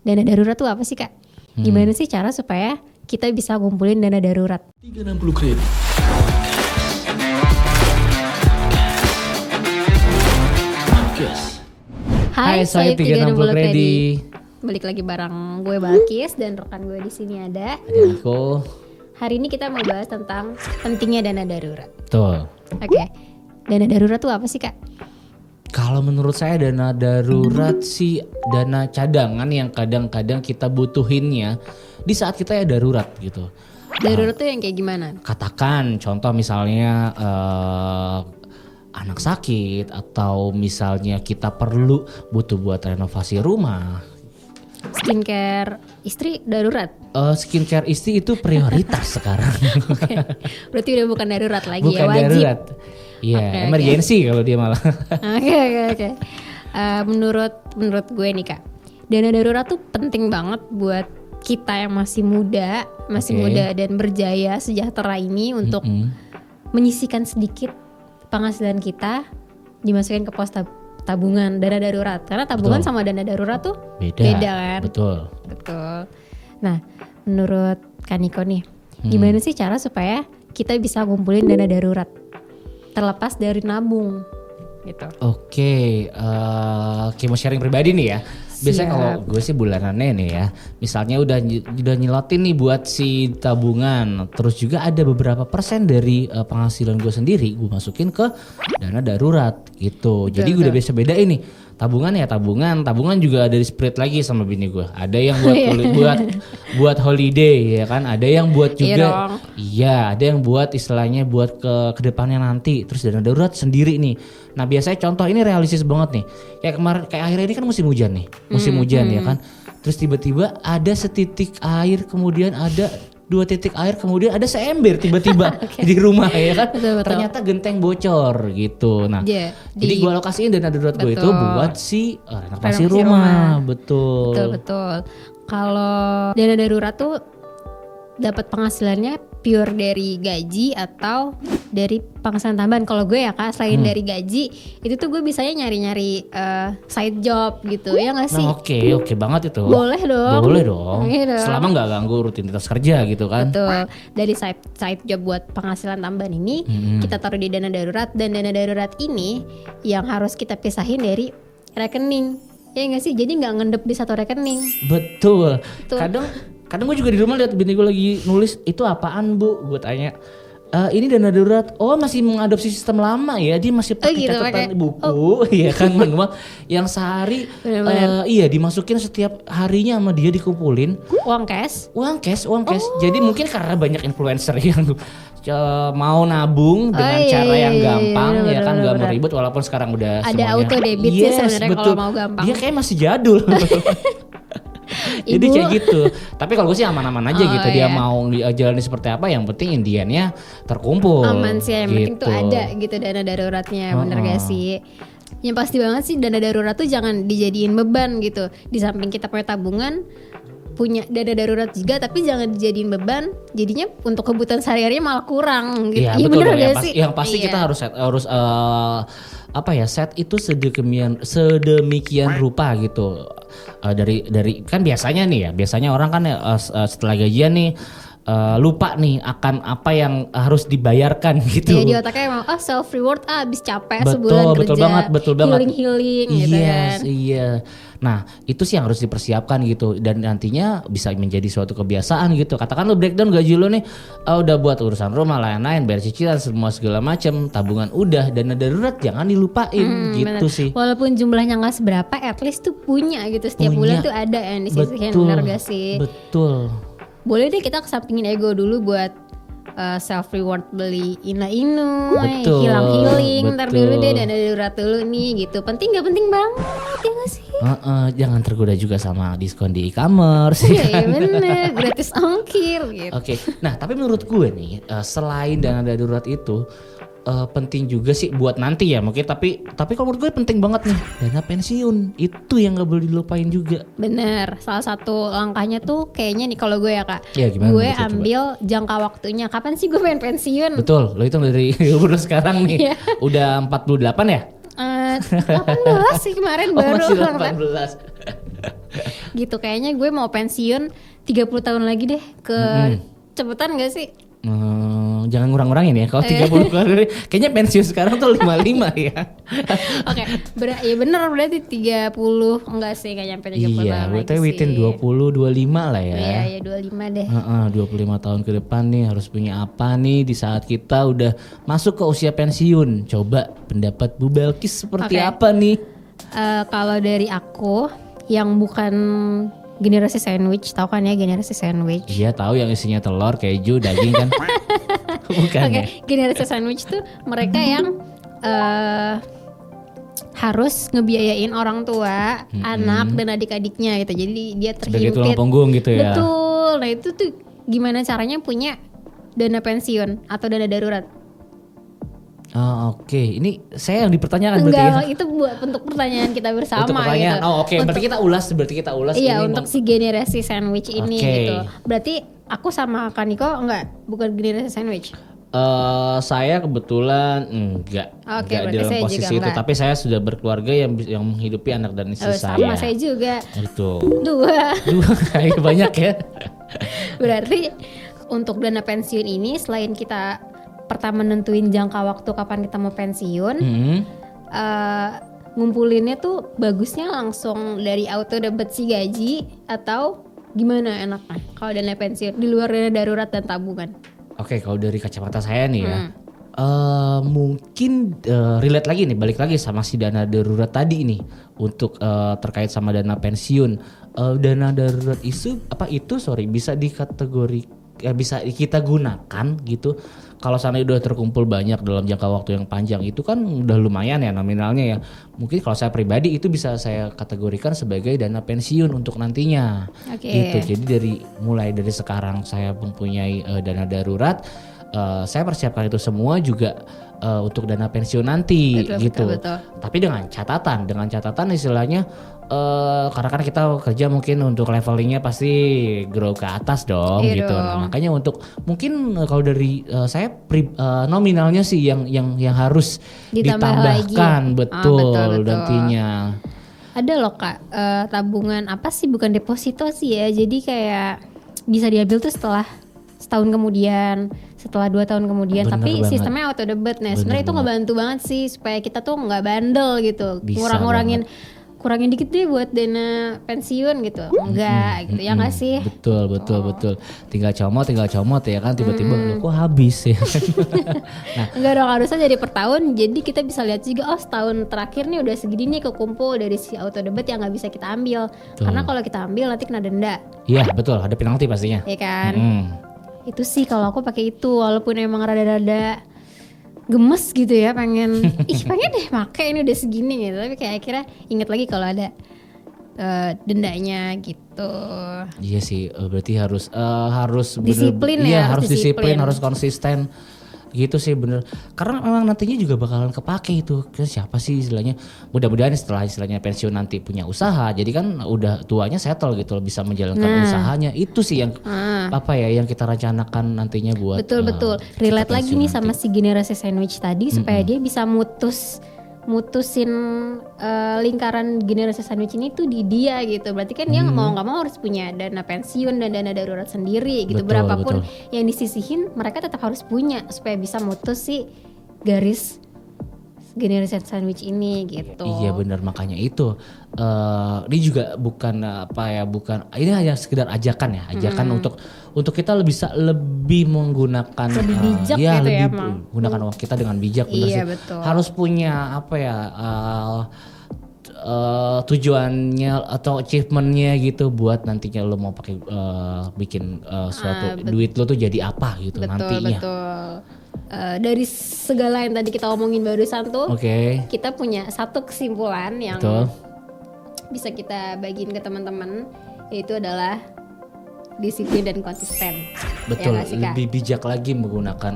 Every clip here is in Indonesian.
Dana darurat tuh apa sih Kak? Gimana sih cara supaya kita bisa ngumpulin dana darurat? 360 kredit. Hai, Sohib 360 Kredit. Balik lagi bareng gue Balkis dan rekan gue di sini ada. Niko. Hari ini kita mau bahas tentang pentingnya dana darurat. Betul. Oke. Dana darurat tuh apa sih Kak? Kalau menurut saya dana darurat sih dana cadangan yang kadang-kadang kita butuhinnya di saat kita ya darurat gitu. Darurat tuh yang kayak gimana? Katakan contoh misalnya anak sakit atau misalnya kita butuh buat renovasi rumah. Skincare istri darurat. Skincare istri itu prioritas sekarang. Oke. Berarti udah bukan darurat lagi Bukan ya, wajib. darurat. Iya, Oke. emergency kalau dia malah. Oke. Menurut gue nih Kak, dana darurat tuh penting banget buat kita yang masih muda dan berjaya sejahtera ini untuk menyisihkan sedikit penghasilan kita dimasukin ke pos tabungan dana darurat. Karena tabungan sama dana darurat tuh beda kan? Betul. Nah, menurut Kak Niko nih, gimana sih cara supaya kita bisa ngumpulin dana darurat terlepas dari nabung gitu? Oke, mau sharing pribadi nih ya. Biasanya Siap. kalau gue sih bulanannya nih ya, misalnya udah nyelotin nih buat si tabungan, terus juga ada beberapa persen dari penghasilan gue sendiri gue masukin ke dana darurat gitu. Jadi gue udah biasa bedain nih. Tabungan juga ada di split lagi sama bini gue. Ada yang buat holiday ya kan, ada yang buat juga ada yang buat istilahnya buat ke depannya nanti. Terus dana darurat sendiri nih. Nah, biasanya contoh ini realistis banget nih. Kayak akhir ini kan musim hujan nih. Musim hujan ya kan. Terus tiba-tiba ada setitik air, kemudian ada 2 titik air, kemudian ada seember tiba-tiba di rumah ya kan. Betul. Ternyata genteng bocor gitu. Nah, jadi gue alokasiin dana darurat gue itu buat si renovasi rumah. Betul. Kalau dana darurat tuh dapat penghasilannya pure dari gaji atau dari penghasilan tambahan. Kalau gue ya Kak, selain dari gaji itu tuh gue bisanya nyari-nyari side job gitu ya nggak sih? Nah, oke banget itu. Boleh dong. Selama nggak ganggu rutinitas kerja gitu kan. Betul. Dari side job buat penghasilan tambahan ini kita taruh di dana darurat, dan dana darurat ini yang harus kita pisahin dari rekening. Ya nggak sih? Jadi nggak ngendep di satu rekening. Betul. Kadang gue juga di rumah lihat bini gue lagi nulis, itu apaan Bu? Gue tanya. Ini dana darurat. Oh, masih mengadopsi sistem lama ya. Dia masih pakai catatan buku, ya kan, manual yang sehari dimasukin setiap harinya sama dia dikumpulin. Uang cash. Jadi mungkin karena banyak influencer yang mau nabung dengan cara yang gampang, ya kan, nggak mau ribet, walaupun sekarang udah ada semuanya. auto debit sih sebenarnya kalau mau gampang. Dia kayak masih jadul. Jadi kayak gitu. Tapi kalau gue sih aman-aman aja gitu. Dia mau jalani seperti apa, yang penting indiannya terkumpul. Aman sih, yang penting gitu. tuh ada gitu dana daruratnya. Bener gak sih? Yang pasti banget sih dana darurat tuh jangan dijadiin beban gitu. Di samping kita punya tabungan, punya dana darurat juga, tapi jangan dijadiin beban. Jadinya untuk kebutuhan sehari-hari malah kurang gitu. Iya, bener betul. gak sih? Yang pasti kita harus set itu sedemikian rupa gitu. Dari kan biasanya orang kan setelah gajian nih lupa nih akan apa yang harus dibayarkan gitu. Iya, di otaknya emang self reward abis capek sebulan kerja. Betul banget. Healing gitu kan. Iya. Nah, itu sih yang harus dipersiapkan gitu, dan nantinya bisa menjadi suatu kebiasaan gitu. Katakan lu breakdown gaji lu nih, udah buat urusan rumah, lain-lain, bayar cicilan, segala macam, tabungan udah, dana darurat jangan dilupain gitu bener. Sih. Walaupun jumlahnya nggak seberapa, at least tuh punya gitu, setiap bulan tuh ada yang disisihin. Bener gak sih? Betul. Boleh deh kita kesampingin ego dulu buat self reward, beli inu healing, ntar dulu deh dana darurat dulu nih gitu. Penting nggak penting banget ya nggak sih? Jangan tergoda juga sama diskon di e-commerce. Iya bener, gratis ongkir gitu. Oke. Nah, tapi menurut gue nih, selain dana darurat itu penting juga sih buat nanti ya mungkin, tapi kalau menurut gue penting banget nih dana pensiun, itu yang nggak boleh dilupain juga. Bener, salah satu langkahnya tuh kayaknya nih kalau gue ya Kak, gue ambil jangka waktunya kapan sih gue pengen pensiun. Betul, lo hitung dari umur sekarang nih udah 48 ya? 18 sih kemarin baru. Masih 18. gitu. Kayaknya gue mau pensiun 30 tahun lagi deh. Cepetan gak sih? Jangan ngurang-ngurangin ya. Kalau 30 kayaknya pensiun sekarang tuh 55 ya. Oke, ya bener berarti 30 enggak sih, gak nyampe 30 Iya, tahun lagi berarti within sih. 20-25 lah ya. Iya 25 deh. 25 tahun ke depan nih harus punya apa nih di saat kita udah masuk ke usia pensiun. Coba pendapat Bu Belkis seperti Oke. apa nih? Kalau dari aku yang bukan generasi sandwich, tahu kan ya generasi sandwich? Iya tahu yang isinya telur, keju, daging kan? Bukan Oke, ya? generasi sandwich tuh mereka yang harus ngebiayain orang tua, anak dan adik-adiknya gitu. Jadi dia Sebagai tulang terhimpit. punggung gitu ya. Betul. Nah itu tuh gimana caranya punya dana pensiun atau dana darurat? Oh, oke. Ini saya yang dipertanyakan berarti ya? Enggak, itu buat untuk pertanyaan kita bersama Untuk pertanyaan. gitu. Oh, oke. Berarti kita ulas Iya, ini untuk si generasi sandwich ini Oke. gitu. Berarti aku sama Kaniko bukan generasi sandwich. Saya kebetulan enggak Oke, di berarti dalam saya juga posisi itu, enggak. tapi saya sudah berkeluarga yang menghidupi anak dan istri Sama saya juga. Itu. Dua. Kayak banyak ya. Berarti untuk dana pensiun ini selain kita pertama nentuin jangka waktu kapan kita mau pensiun, ngumpulinnya tuh bagusnya langsung dari auto debit si gaji atau gimana enaknya kalau dana pensiun di luar dana darurat dan tabungan? Oke, kalau dari kacamata saya nih ya, mungkin relate lagi nih, balik lagi sama si dana darurat tadi nih untuk terkait sama dana pensiun. Dana darurat bisa bisa kita gunakan gitu. Kalau sana udah terkumpul banyak dalam jangka waktu yang panjang itu kan udah lumayan ya nominalnya ya. Mungkin kalau saya pribadi itu bisa saya kategorikan sebagai dana pensiun untuk nantinya. Oke. Gitu. Jadi mulai dari sekarang saya mempunyai dana darurat, saya persiapkan itu semua juga untuk dana pensiun nanti gitu. Betul. Tapi dengan catatan istilahnya karena kan kita kerja mungkin untuk levelingnya pasti grow ke atas dong Iya gitu. dong. Nah, makanya untuk mungkin kalau dari saya nominalnya sih yang harus ditambahkan lagi. betul Betul. nantinya. Ada loh Kak, tabungan apa sih, bukan deposito sih ya. Jadi kayak bisa diambil tuh setelah setahun kemudian, setelah 2 tahun kemudian. Bener Tapi banget. sistemnya auto debit. Nah Bener sebenarnya itu banget. ngebantu banget sih supaya kita tuh nggak bandel gitu. Bisa Kurangin dikit deh buat dana pensiun gitu. Enggak gitu ya nggak sih? Betul. Tinggal comot ya kan tiba-tiba loh kok habis ya. Nah, Enggak dong, harusnya jadi per tahun. Jadi kita bisa lihat juga, oh setahun terakhir nih udah segini nih kekumpul dari si auto debit yang nggak bisa kita ambil. Karena kalau kita ambil nanti kena denda, iya betul, ada penalti pastinya. ya kan? Mm. Itu sih kalau aku pakai itu, walaupun emang rada-rada gemes gitu ya, pengen deh pakai ini udah segini gitu. Tapi kayak akhirnya inget lagi kalau ada dendanya gitu. Iya sih, berarti harus Disiplin ya, iya, harus harus disiplin, disiplin. harus konsisten. Gitu sih bener. Karena memang nantinya juga bakalan kepake itu. Ke siapa sih istilahnya? Mudah-mudahan setelah istilahnya pensiun nanti punya usaha. Jadi kan udah tuanya settle gitu, bisa menjalankan usahanya. Itu sih yang yang kita rencanakan nantinya buat Betul. kita Relate lagi pensiun nih nanti. sama si generasi sandwich tadi supaya dia bisa mutusin lingkaran generasi sandwich ini tuh di dia gitu. Berarti kan dia mau nggak mau harus punya dana pensiun dan dana darurat sendiri gitu. Betul, Berapapun betul. yang disisihin, mereka tetap harus punya supaya bisa mutus si garis generasi sandwich ini gitu. Iya benar, makanya itu ini juga bukan ini hanya sekedar ajakan untuk kita bisa lebih menggunakan Lebih bijak gitu lebih ya, Mang. gunakan uang kita dengan bijak. Benar Iya, sih. betul. Harus punya tujuannya atau achievementnya gitu buat nantinya lo mau pakai bikin suatu duit lo tuh jadi apa gitu nantinya. Betul. Dari segala yang tadi kita omongin barusan tuh, Oke. kita punya satu kesimpulan yang Betul. bisa kita bagiin ke teman-teman, yaitu adalah disiplin dan konsisten. Betul, Ya nggak sih, Kak? lebih bijak lagi menggunakan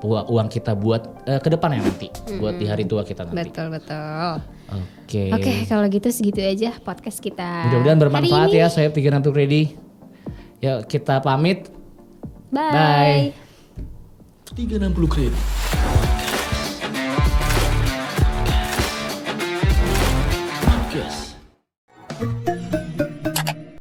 uang kita buat ke depannya nanti, buat di hari tua kita nanti. Betul. Oke. Oke, kalau gitu segitu aja podcast kita. Mudah-mudahan bermanfaat hari ini. ya, saya 36 Ready. Ya, kita pamit. Bye. Bye. 360 kredit. Podcast.